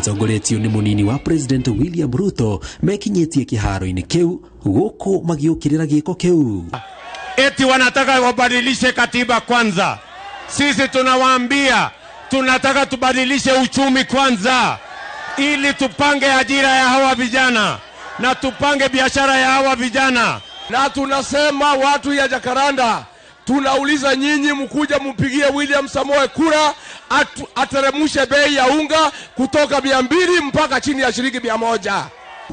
Itongoretio ni munini wa President William Ruto mekinyetie kiharo-ini kiu guku magiukirira giko kiu. Eti wanataka wabadilishe katiba kwanza. Sisi tunawaambia tunataka tubadilishe uchumi kwanza ili tupange ajira ya hawa vijana na tupange biashara ya hawa vijana. Na tunasema watu ya Jakaranda, tunauliza nyinyi mkuja mpigie William Samoei kura ateremushe bei ya unga kutoka 200 mpaka chini ya shilingi 100.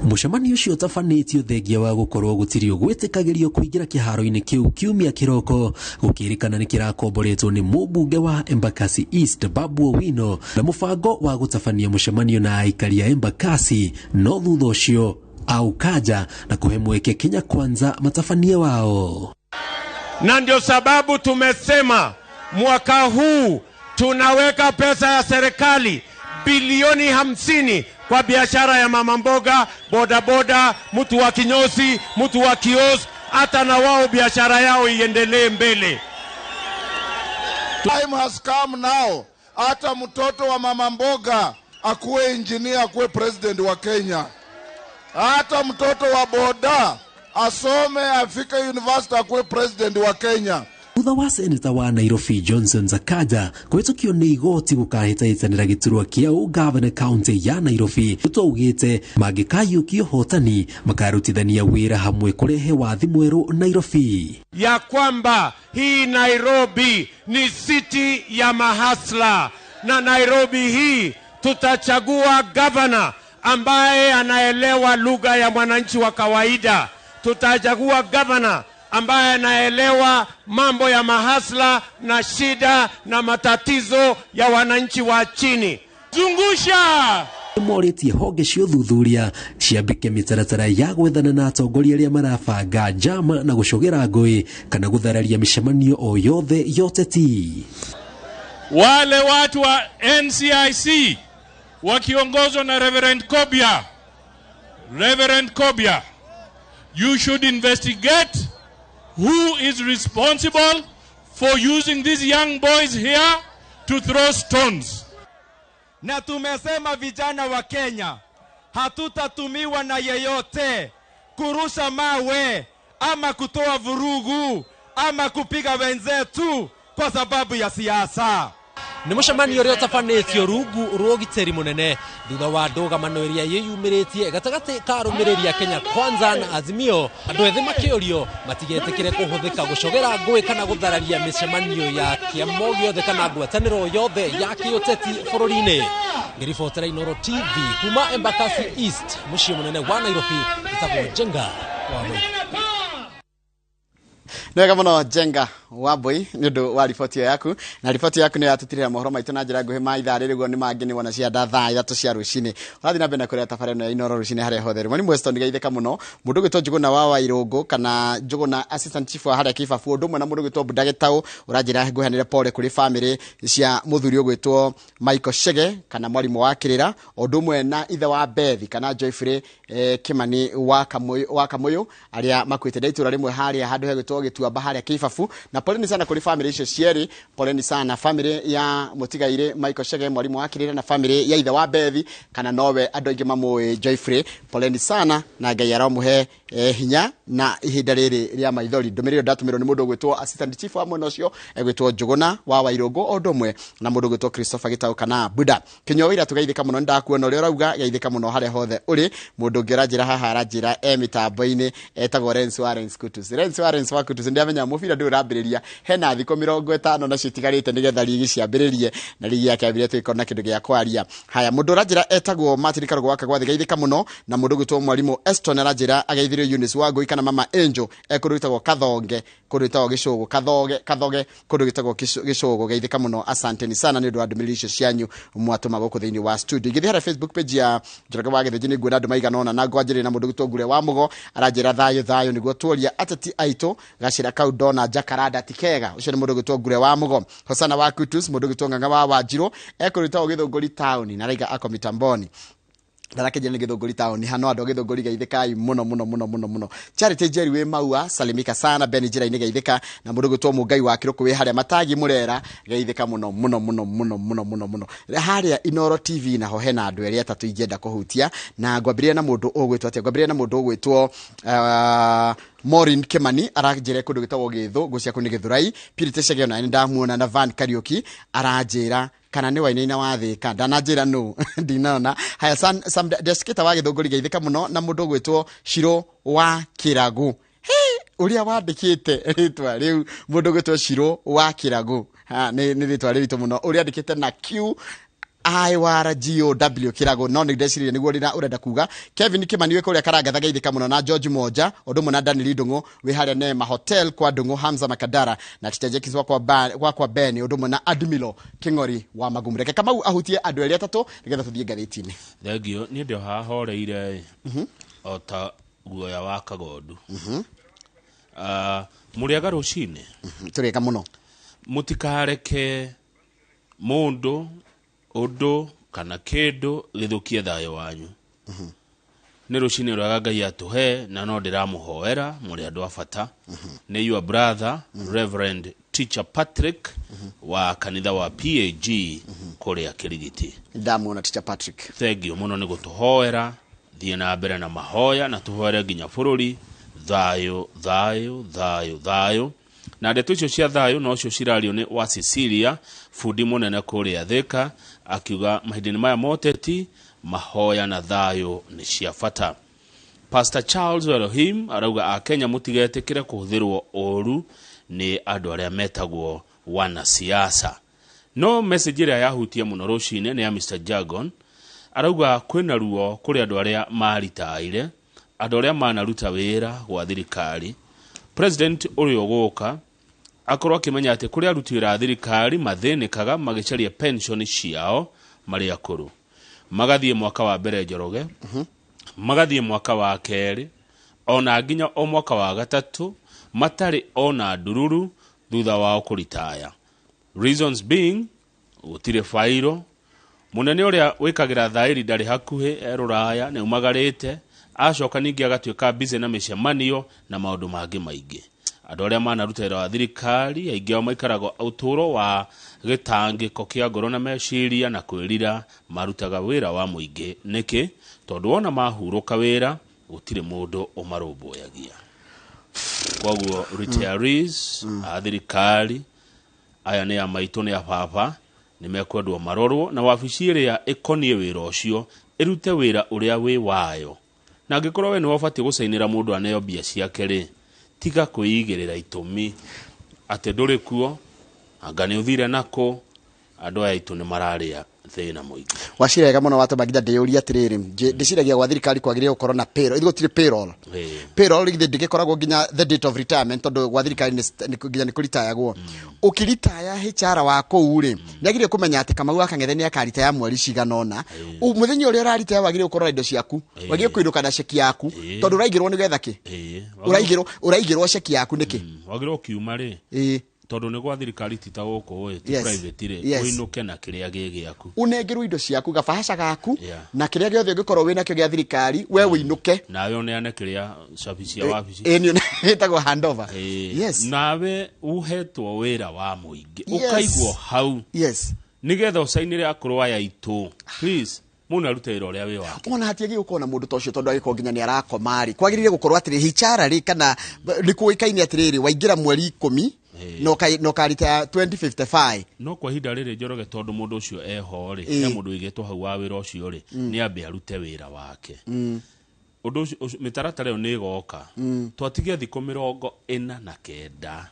Mushemani ucio tafanitio thegia wa gukorwo gutirio gwitikagirio kuingira kiharo-ini kiu kiumia kiroko gukirikana ni kirakomboretwo ni mubunge wa Embakasi East Babu Owino na mufango wa gutafania mushemanio na aikari ya Embakasi no thutha ucio au kaja na kuhe mweke Kenya Kwanza matafania wao. Na ndio sababu tumesema mwaka huu tunaweka pesa ya serikali bilioni 50 kwa biashara ya mama mboga, boda boda, mtu wa kinyozi, mtu wa kiosk, hata na wao biashara yao iendelee mbele. Time has come now. Hata mtoto wa mama mboga akuwe engineer, akuwe president wa Kenya. Hata mtoto wa boda asome afike university akuwe president wa Kenya. Thutha wa Senator wa Nairobi Johnson Sakaja kwetokio ni igoti gukahitaitanira giturwa kiau Governor County ya Nairobi tutogite magikayukio hotani makarutithania wira hamwe kurehe wathi mweru Nairobi ya kwamba hii Nairobi ni city ya mahasla, na Nairobi hii tutachagua governor ambaye anaelewa lugha ya mwananchi wa kawaida. Tutachagua governor ambaye anaelewa mambo ya mahasla na shida na matatizo ya wananchi wa chini. Zungusha moretie honge cio thuthuria ciambike mitaratara ya gwethana na atongoria aria marabanga njama na gucogera ngui kana guthararia mishemanio o yothe yoteti. Wale watu wa NCIC wakiongozwa na Reverend Kobia, you should investigate who is responsible for using these young boys here to throw stones. Na tumesema vijana wa Kenya hatutatumiwa na yeyote kurusha mawe ama kutoa vurugu ama kupiga wenzetu kwa sababu ya siasa. Ni mushemanio rio tafanitio rungu rwogiteri munene thutha wa ndugamano iria yiyumiritie gatagati ka rumiriri ya Kenya Kwanza na Azimio. Andu ethĩ makĩũrio matigetikire kuhuthika gucogera ngui kana guthararia mishemanio ya kiamo giothe kana ngwatanĩro yothe ya kiũteti bũrũri-inĩ. Ngiribotera Inooro TV kuma Embakasi East, muciĩ munene wa Nairobi, itagwo Jenga Wambui. Nega muno Jenga Wambui ni undu wa ripoti yaku, na ripoti yaku ni yatutirira mohoro maitu na njira nguhi ma ithaa rĩrĩguo ni mangĩ ni wona cia thaa 3 cia rũcinĩ. Ũrathi na mbere kũrĩa tabarĩra ya Inooro Rũciinĩ harĩa hothe rĩmwe ni Weston geithĩka muno mũndũ gwĩtwo Njuguna wa Wairũngũ kana Njuguna assistant chief wa harĩa Kibabu, ũndũ ũmwe na mũndũ gwĩtwo Budagĩtaũ. Ũranjĩra nguhanĩre pole kũrĩ family cia mũthuri ũgwĩtwo Michael Shege kana mwarimu wa Kĩrĩra, ũndũ ũmwe na ithe wa Bethi kana Joyfrey Kimani wa Kamũyũ arĩa makuĩte ndaitura rĩmwe harĩa handũ hegwĩtwo Gĩtuamba harĩa Kibabu. Na poleni sana kuri family icio cieri, poleni sana family ya Mutigaire Michael Shege mwarimu wa Kĩrĩra na family ya ithe wa Bethi kana nowe andũ aingĩ mamũĩ Joyfrey. Poleni sana na Ngai aromuhe hinya na ihinda rĩrĩ rĩa maithori. Ndũmĩrĩri ndatumirwo nĩ mũndũ gwĩtwo assistant chief wa mwena ũcio egwĩtwo Njuguna wa Wairũngũ, ũndũ ũmwe na mũndũ gwĩtwo Christopher Gĩtaũ kana Buda. Kinyowĩra tũgeithĩka mũno, ndakuona ũrĩa ũrauga geithĩka mũno harĩa hothe ũrĩ. Mũndũ ũngĩ ũranjĩra haha aranjĩra mitambo-inĩ etagwo Lens wa Kutus ndiamenya mũbira ndũ ũrambĩrĩria hena thikũ 50 na citigarĩte nĩgetha ligi ciambĩrĩrie, na ligi yake yambĩrĩrie twĩkona kĩndũ gĩa kwaria. Haya, mũndũ ũranjĩra etagwo Martin Karũgũ waka gwathi geithĩka mũno, na mũndũ gwĩtwo mwarimu Eston aranjĩra ageithirio Eunice wa Ngũi kana mama Angel ekũrutagwo Kathonge, kũrutagwo Gĩcũgũ Kathoge kũrutagwo Gĩcũgũ. Geithĩka mũno, asanteni sana nĩ ũndũ wa ndũmĩrĩri icio cianyu mwatũma gũkũ thĩinĩ wa studio. Ngĩthiĩ harĩa Facebook page ya Njoroge wa Gĩthĩnjĩ nguona andũ maigana ona, na ngwanjĩrĩria na mũndũ gwĩtwo Ngure wa Mũgo aranjĩra thayũ nĩguo tuoria ateti aitũ Gacĩra Kaudona Jakaranda tikega. Ũcio nĩ mũndũ gwĩtwo Ngure wa Mũgo. Hosana wa Kutus mũndũ gwĩtwo Ng'ang'a wa Wanjirũ ekũrutagwo Gĩthũngũri town na raiga ako mitamboni. Darake jeni githunguri town hano ando githunguri geithikai muno Charity Jerry we maua salimika sana Beni jira ini geithika na mundu gutwo mungai wa kiruku we haria matagi murera geithika muno haria Inooro TV na ho hena andu eri atatu ingenda kuhutia na ngwambiria na mundu ugwitwo atia ngwambiria na mundu ugwitwo Morin Kimani arajire kundu gitagwo githu gucia kuni githurai Purity Segeo na ndamuona na Van Karaoke arajira kana ni waina wa thika ndanajira no ndinona haya sam deskita wa githunguri geithika muno na mundu gwitwo Shiro wa Kiragu uria wandikite ritwa riu mundu gwitwo Shiro wa Kiragu ni ritwa rito muno uria andikite na Q IWRGOW Kirago no ndecirie niguo rira urenda kuga Kevin Kimani we kuria karangatha geithika muno na George Moja ondo muna Daniel Ndungu we haria Neema Hotel kwa Ndungu Hamza Makadara na titajekizwa kwa Beni ondo muna Admilo Kingori wa Magumureke kama ahutie andu eri atatu nigetha tuthie ngathitini thegio ni ndio hahoreire ota guoya wa kagondu muriaga rucini tureka muno mutikareke mundu odo kana kedo githukie thayo wanyu ni rucini rwa Ngai atuhe na no ndiramuhoera muri andu afata ni your brother Reverend Teacher Patrick wa kanitha wa PAG kuria Kirigiti ndamuona Teacher Patrick thegio muno ni gutuhoera thie na mbere na mahoya na tuhoere ginya bururi thayo na ndeto icio cia thayo no cio cirario ni wa Cecilia fudi munene kuria Thika akiuga mahindini maya moteti mahoya na thayo ni cia fata. Pastor Charles Elohim arauga Akenya mutigetikire kuhuthirwo oru ni andu aria metagwo wana siasa. No message ria yahutie muno rucine ni ya Mr. Jagon arauga kwina ruo kuri andu aria maritaire andu aria manaruta wira gwa thirikari. President uri ogoka akorwo akimenya ati kuri aruti wira thirikari mathenekaga magicaria pension ciao mari akuru magathie mwaka wa mbere Njoroge magathie mwaka wa keri ona nginya o mwaka wa gatatu matari ona ndururu thutha wao kuritaya. Reasons being utire fairo munene uria wikagira thairi ndari hakuhi eruraya ne umagarite acoka ningi agatuika busy na mishemanio na maundu mangi maingi. Andu aria manarutira wa thirikari aingi ao maikarago uturo wa gitangiko kia ngoro na meciria na kwirira marutaga wira wa muingi niki tondu ona mahuruka wira gutire mundu umarumbuyagia. Kwaguo retirees a thirikari aya ni ya maitu ni ya baba ni mekwendwo marorwo na wabici iria ikonie wira ucio irute wira uria wi wayo na ngikorwo we ni wabati gucainira mundu aneyo bia ciake ri tiga kuigirira itumi ate nduri kuo anga ni uthire nako andu aya itu ni mararia thina muingi washirega muno watu bagida ndeyuria atiriri ndiciragia gwa thirikari kwagire gukorwo na payroll ithigo tire payroll igithe ndigikoragwo nginya the date of retirement tondu gwa thirikari ni nginya ni kuritayagwo ukiritaya HR wako uri nyagire kumenya ati kama waka ngetheni akaritaya mweri ciganona muthenya uria uraritaya wagire gukorwo indo ciaku wagire kwiruka na sheki yaku tondu uraigirwo ni getha ki uraigirwo sheki yaku niki wagire ukiuma ri tondu ni gwa thirikari tita guko ti private ri uinuke na kiria gigiaku unengerwo indo ciaku gabahasha gaku na kiria giothe ngikorwo wina kio gia thirikari we uinuke nawe oneane kiria service ya wabici ni etagwo handover nawe uhetwo wira wa muingi ukaigwo hau nigetha usainire akorwa ya itu please muna rutero ria wi wake ona hatiagi ukona mundu tocio tondu agiko nginya ni arakomari kwagirire gukorwo atiri hichara ri kana nikuikaini atiriri waingira mweri 10 no karita 2055 no kwa hinda riri Njoroge tondu mundu ucio eho ri he mundu igetwo hau wa wira ucio ri ni ambe arute wira wake undu mitaratara yo ni goka twatigia thiko 49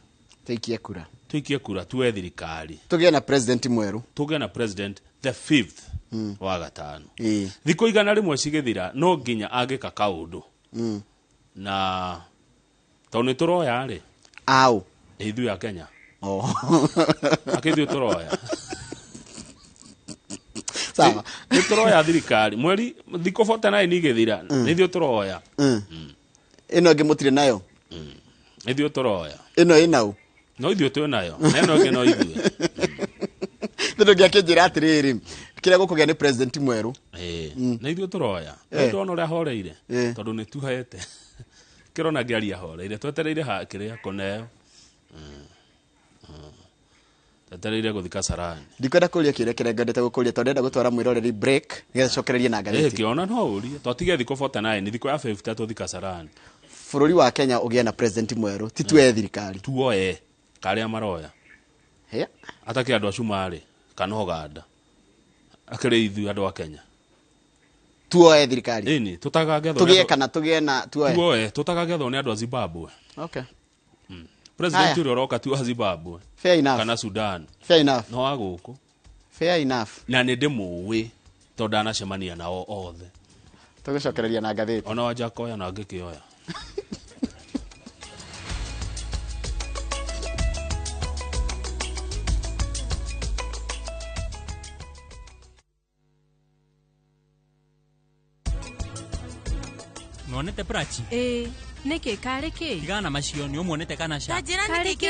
tuikie kura tuwe thirikari tugie na president mweru the 5th wa gatano thiko igana rimwe cigithira no nginya angika kaundu na tondu turoya ri ithu ya Kenya akithu turoya sawa ni turoya thirikari mweri thiko 49 ni igithira ni thu turoya ino ngimutire nayo ithu turoya ino inau no ithu tu nayo neno ke no ithu Tendo giakijira atiriri kira gukugia ni president mweru na ithuĩ tũroya ndona ũrĩa horeire tondũ nĩ tuhete kĩrona ngĩaria horeire twetereire kĩrĩa kũneo twetereire gũthi Kasarani ndikwenda kũria kĩrĩa ngendete gũkũria tondũ ndenda gũtwara mwĩroreri break nĩgetha cokererie na ngathĩti kĩona no ũrie twatige thikũ 49 thikũ ya 50 tũthi Kasarani bũrũri wa Kenya ũgĩa na president mweru ti tuoe thirikari tuoe karĩa maroya atakĩ andũ a Cumarĩ kana Ũganda akĩrĩ ithuĩ andũ a Kenya tuoe thirikari ĩni tũtagagethwo tũgĩe kana tũgĩe na tuoe tũtagagethwo nĩ andũ a Zimbabwe okay president ũrĩa ũroka tu a Zimbabwe fair enough kana Sudan fair enough no wa gũkũ fair enough na nĩ ndĩmũĩ tondũ ndanacemania nao othe tũgĩcokereria na ngathĩti ona Wanjakoya na ngĩkĩoya Muonete prachi? Niki kari ki? Tigana macio ni umuonete kana sha. Tajira niki